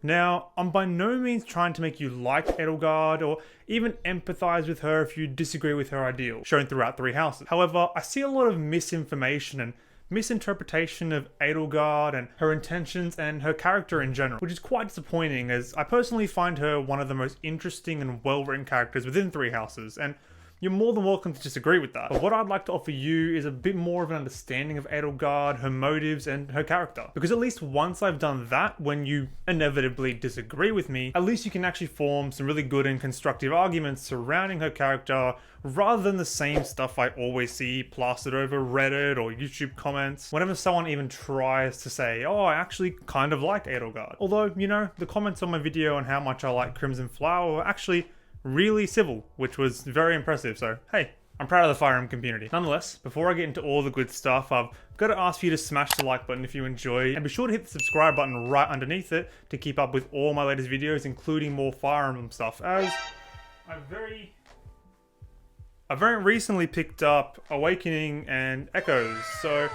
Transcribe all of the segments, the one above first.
Now, I'm by no means trying to make you like Edelgard or even empathize with her if you disagree with her ideals, shown throughout Three Houses. However, I see a lot of misinformation and misinterpretation of Edelgard and her intentions and her character in general, which is quite disappointing as I personally find her one of the most interesting and well-written characters within Three Houses, and you're more than welcome to disagree with that. But what I'd like to offer you is a bit more of an understanding of Edelgard, her motives, and her character. Because at least once I've done that, when you inevitably disagree with me, at least you can actually form some really good and constructive arguments surrounding her character, rather than the same stuff I always see plastered over Reddit or YouTube comments, whenever someone even tries to say, oh, I actually kind of like Edelgard. Although, you know, the comments on my video on how much I like Crimson Flower were actually really civil, which was very impressive, so hey, I'm proud of the Fire Emblem community. Nonetheless, before I get into all the good stuff, I've got to ask you to smash the like button if you enjoy, and be sure to hit the subscribe button right underneath it to keep up with all my latest videos, including more Fire Emblem stuff, as I very recently picked up Awakening and Echoes, so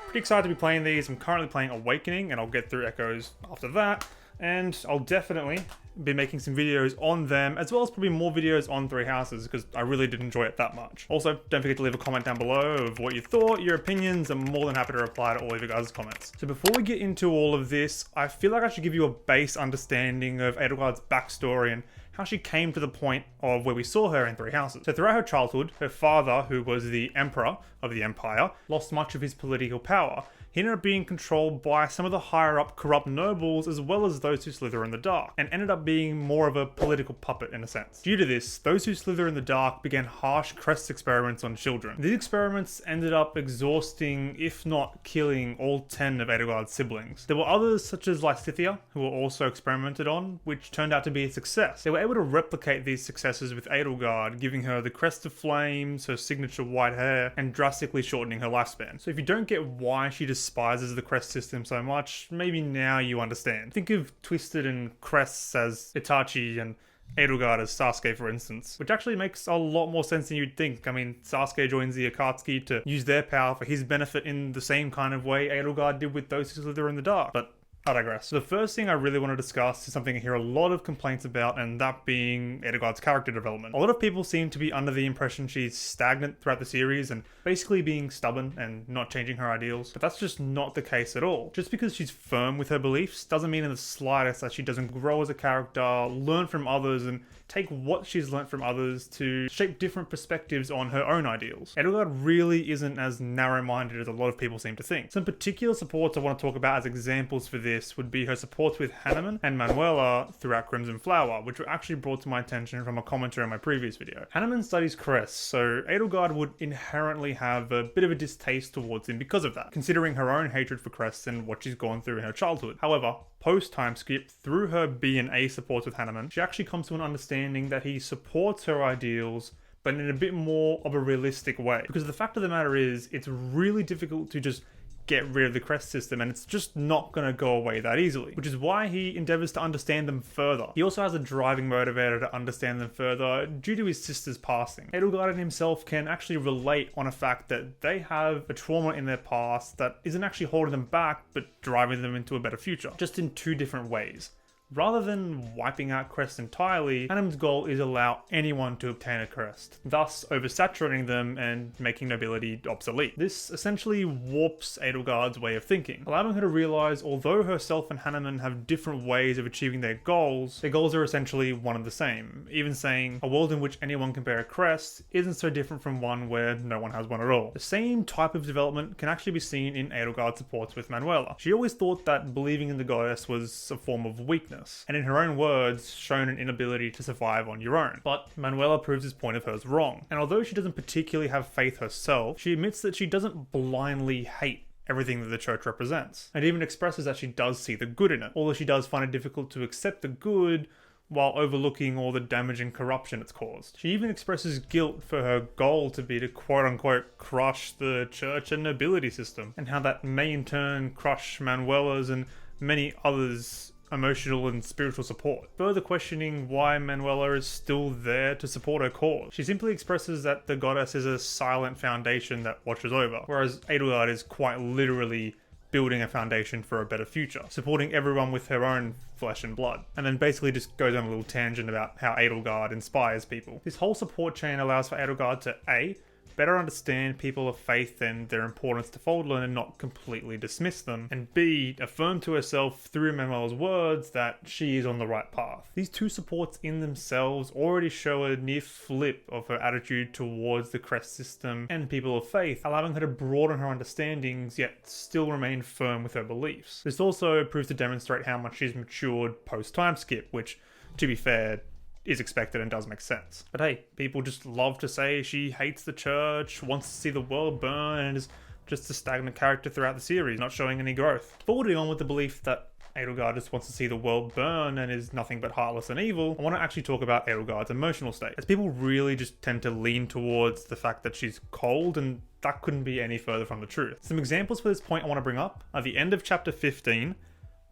pretty excited to be playing these. I'm currently playing Awakening, and I'll get through Echoes after that, and I'll definitely be making some videos on them, as well as probably more videos on Three Houses, because I really did enjoy it that much. Also, don't forget to leave a comment down below of what you thought, your opinions. I'm more than happy to reply to all of your guys' comments. So before we get into all of this, I feel like I should give you a base understanding of Edelgard's backstory and how she came to the point of where we saw her in Three Houses. So throughout her childhood, her father, who was the Emperor of the Empire, lost much of his political power. He ended up being controlled by some of the higher up corrupt nobles, as well as those who slither in the dark, and ended up being more of a political puppet in a sense. Due to this, those who slither in the dark began harsh crest experiments on children. These experiments ended up exhausting, if not killing, all 10 of Edelgard's siblings. There were others such as Lysithea, who were also experimented on, which turned out to be a success. They were able to replicate these successes with Edelgard, giving her the crest of flames, her signature white hair, and drastically shortening her lifespan. So if you don't get why she despises the crest system so much, maybe now you understand. Think of Twisted and crests as Itachi and Edelgard as Sasuke, for instance, which actually makes a lot more sense than you'd think. I mean, Sasuke joins the Akatsuki to use their power for his benefit in the same kind of way Edelgard did with those who slither in the dark, but I digress. So the first thing I really want to discuss is something I hear a lot of complaints about, and that being Edelgard's character development. A lot of people seem to be under the impression she's stagnant throughout the series and basically being stubborn and not changing her ideals, but that's just not the case at all. Just because she's firm with her beliefs doesn't mean in the slightest that she doesn't grow as a character, learn from others, and take what she's learnt from others to shape different perspectives on her own ideals. Edelgard really isn't as narrow-minded as a lot of people seem to think. Some particular supports I want to talk about as examples for this would be her supports with Hanneman and Manuela throughout Crimson Flower, which were actually brought to my attention from a commentary on my previous video. Hanneman studies crests, so Edelgard would inherently have a bit of a distaste towards him because of that, considering her own hatred for crests and what she's gone through in her childhood. However, post-time skip, through her B and A supports with Hanneman, she actually comes to an understanding that he supports her ideals, but in a bit more of a realistic way. Because the fact of the matter is, it's really difficult to just get rid of the crest system, and it's just not going to go away that easily, which is why he endeavors to understand them further. He also has a driving motivator to understand them further due to his sister's passing. Edelgard himself can actually relate on a fact that they have a trauma in their past that isn't actually holding them back, but driving them into a better future, just in two different ways. Rather than wiping out crests entirely, Hanneman's goal is allow anyone to obtain a crest, thus oversaturating them and making nobility obsolete. This essentially warps Edelgard's way of thinking, allowing her to realize although herself and Hanneman have different ways of achieving their goals are essentially one and the same, even saying a world in which anyone can bear a crest isn't so different from one where no one has one at all. The same type of development can actually be seen in Edelgard Supports with Manuela. She always thought that believing in the goddess was a form of weakness, and in her own words, shown an inability to survive on your own. But Manuela proves this point of hers wrong, and although she doesn't particularly have faith herself, she admits that she doesn't blindly hate everything that the church represents, and even expresses that she does see the good in it, although she does find it difficult to accept the good while overlooking all the damage and corruption it's caused. She even expresses guilt for her goal to be to quote-unquote crush the church and nobility system, and how that may in turn crush Manuela's and many others' emotional and spiritual support, further questioning why Manuela is still there to support her cause. She simply expresses that the goddess is a silent foundation that watches over, whereas Edelgard is quite literally building a foundation for a better future, supporting everyone with her own flesh and blood. And then basically just goes on a little tangent about how Edelgard inspires people. This whole support chain allows for Edelgard to A, better understand people of faith and their importance to Faldlin and not completely dismiss them, and B, affirm to herself through Manuel's words that she is on the right path. These two supports in themselves already show a near flip of her attitude towards the Crest system and people of faith, allowing her to broaden her understandings yet still remain firm with her beliefs. This also proves to demonstrate how much she's matured post-time skip, which, to be fair, is expected and does make sense. But hey, people just love to say she hates the church, wants to see the world burn, and is just a stagnant character throughout the series, not showing any growth. Forwarding on with the belief that Edelgard just wants to see the world burn and is nothing but heartless and evil, I want to actually talk about Edelgard's emotional state, as people really just tend to lean towards the fact that she's cold, and that couldn't be any further from the truth. Some examples for this point I want to bring up are the end of chapter 15,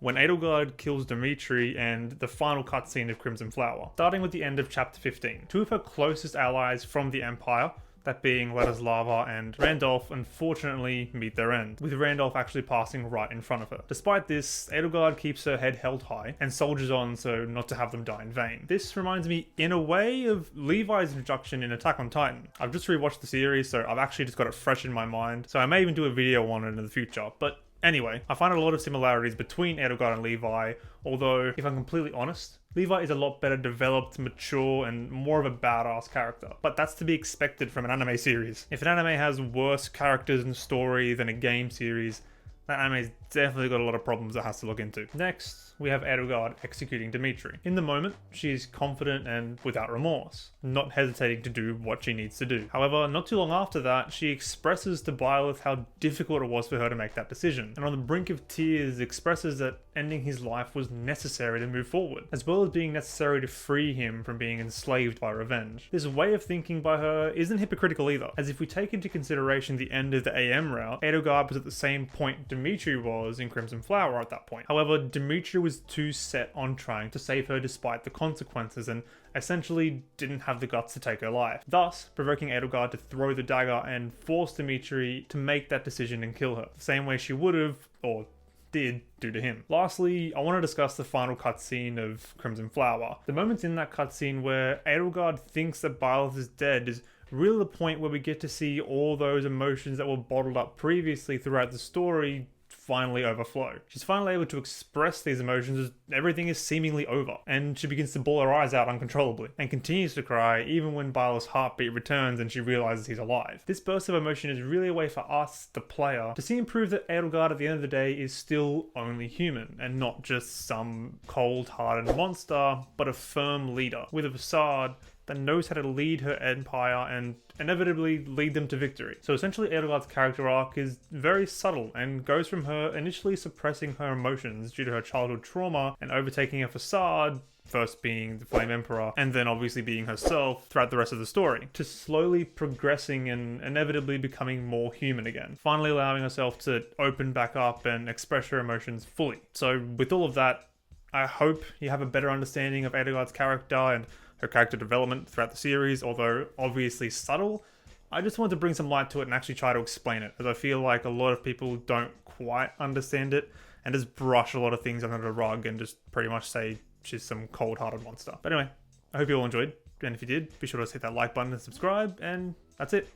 when Edelgard kills Dimitri, and the final cutscene of Crimson Flower. Starting with the end of chapter 15, two of her closest allies from the Empire, that being Ladislava and Randolph, unfortunately meet their end, with Randolph actually passing right in front of her. Despite this, Edelgard keeps her head held high and soldiers on so not to have them die in vain. This reminds me, in a way, of Levi's introduction in Attack on Titan. I've just rewatched the series, so I've actually just got it fresh in my mind, so I may even do a video on it in the future, but anyway, I find a lot of similarities between Edelgard and Levi, although, if I'm completely honest, Levi is a lot better developed, mature, and more of a badass character. But that's to be expected from an anime series. If an anime has worse characters and story than a game series, that anime's definitely got a lot of problems it has to look into. Next, we have Edelgard executing Dimitri. In the moment, she's confident and without remorse, not hesitating to do what she needs to do. However, not too long after that, she expresses to Byleth how difficult it was for her to make that decision, and on the brink of tears expresses that ending his life was necessary to move forward, as well as being necessary to free him from being enslaved by revenge. This way of thinking by her isn't hypocritical either, as if we take into consideration the end of the AM route, Edelgard was at the same point Dimitri was in Crimson Flower at that point. However, Dimitri was too set on trying to save her despite the consequences and essentially didn't have the guts to take her life, thus provoking Edelgard to throw the dagger and force Dimitri to make that decision and kill her, the same way she would have, or did, do to him. Lastly, I want to discuss the final cutscene of Crimson Flower. The moments in that cutscene where Edelgard thinks that Byleth is dead is really the point where we get to see all those emotions that were bottled up previously throughout the story finally overflow. She's finally able to express these emotions as everything is seemingly over, and she begins to bawl her eyes out uncontrollably, and continues to cry even when Byleth's heartbeat returns and she realizes he's alive. This burst of emotion is really a way for us, the player, to see and prove that Edelgard at the end of the day is still only human, and not just some cold-hearted monster, but a firm leader, with a facade that knows how to lead her empire and inevitably lead them to victory. So essentially Edelgard's character arc is very subtle and goes from her initially suppressing her emotions due to her childhood trauma and overtaking a facade, first being the Flame Emperor and then obviously being herself throughout the rest of the story, to slowly progressing and inevitably becoming more human again, finally allowing herself to open back up and express her emotions fully. So with all of that, I hope you have a better understanding of Edelgard's character and her character development throughout the series, although obviously subtle. I just wanted to bring some light to it and actually try to explain it, as I feel like a lot of people don't quite understand it and just brush a lot of things under the rug and just pretty much say she's some cold-hearted monster. But anyway, I hope you all enjoyed, and if you did, be sure to hit that like button and subscribe, and that's it.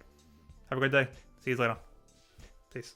Have a great day. See you later. Peace.